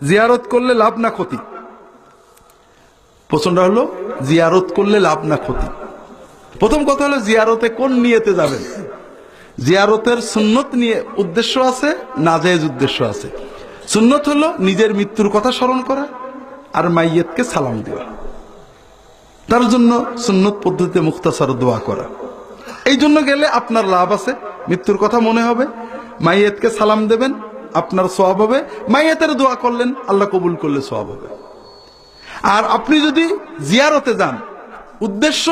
জিয়ারত করলে লাভ না ক্ষতি? প্রশ্নটা হলো জিয়ারত করলে লাভ না ক্ষতি। প্রথম কথা হলো জিয়ারতে কোন নিয়তে যাবেন। জিয়ারতের সুন্নত নিয়ে উদ্দেশ্য আছে, নাজায়েজ উদ্দেশ্য আছে। সুন্নত হলো নিজের মৃত্যুর কথা স্মরণ করা আর মাইয়েতকে সালাম দেওয়া, তার জন্য সুন্নত পদ্ধতিতে মুখতাসার দোয়া করা। এই জন্য গেলে আপনার লাভ আছে, মৃত্যুর কথা মনে হবে, মাইয়েতকে সালাম দেবেন, আপনার সওয়াব হবে, মাইয়েতের দোয়া করলেন, আল্লাহ কবুল করলে সওয়াব হবে। আর আপনি যদি জিয়ারতে যান, উদ্দেশ্য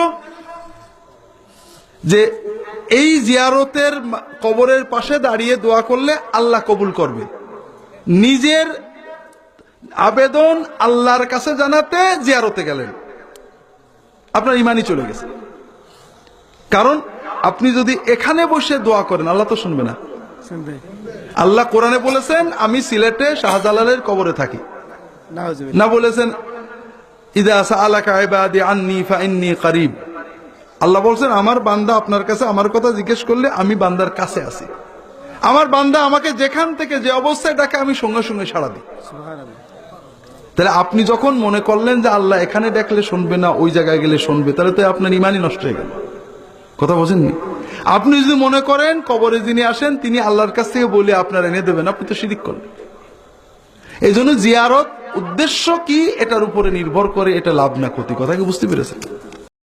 যে এই জিয়ারতের কবরের পাশে দাঁড়িয়ে দোয়া করলে আল্লাহ কবুল করবে, নিজের আবেদন আল্লাহর কাছে জানাতে জিয়ারতে গেলেন, আপনার ইমানই চলে গেছে। কারণ আপনি যদি এখানে বসে দোয়া করেন আল্লাহ তো শুনবে না। আল্লাহ কোরআনে বলেছেন আমি সিলেটে শাহজালালের কবরে থাকি, না বলেছেন ইদা সাআলাকা ইবাদি আন্নী ফাইন্নী করিব। আল্লাহ বলছেন আমার বান্দা আপনার কাছে আমার কথা জিজ্ঞেস করলে আমি বান্দার কাছে আছি, আমার বান্দা আমাকে যেখান থেকে যে অবস্থায় ডাকে আমি সঙ্গে সঙ্গে সাড়া দিই। তাহলে আপনি যখন মনে করলেন যে আল্লাহ এখানে ডাকলে শুনবে না, ওই জায়গায় গেলে শুনবে, তাহলে তো আপনার ইমানই নষ্ট হয়ে গেল। কথা বোঝেননি? আপনি যদি মনে করেন কবরে যিনি আসেন তিনি আল্লাহর কাছ থেকে বলে আপনার এনে দেবেন, আপনি তো শিরিক করলেন। এই জন্য জিয়ারত উদ্দেশ্য কি এটার উপরে নির্ভর করে, এটা লাভ না ক্ষতি। কথা কি বুঝতে পেরেছেন?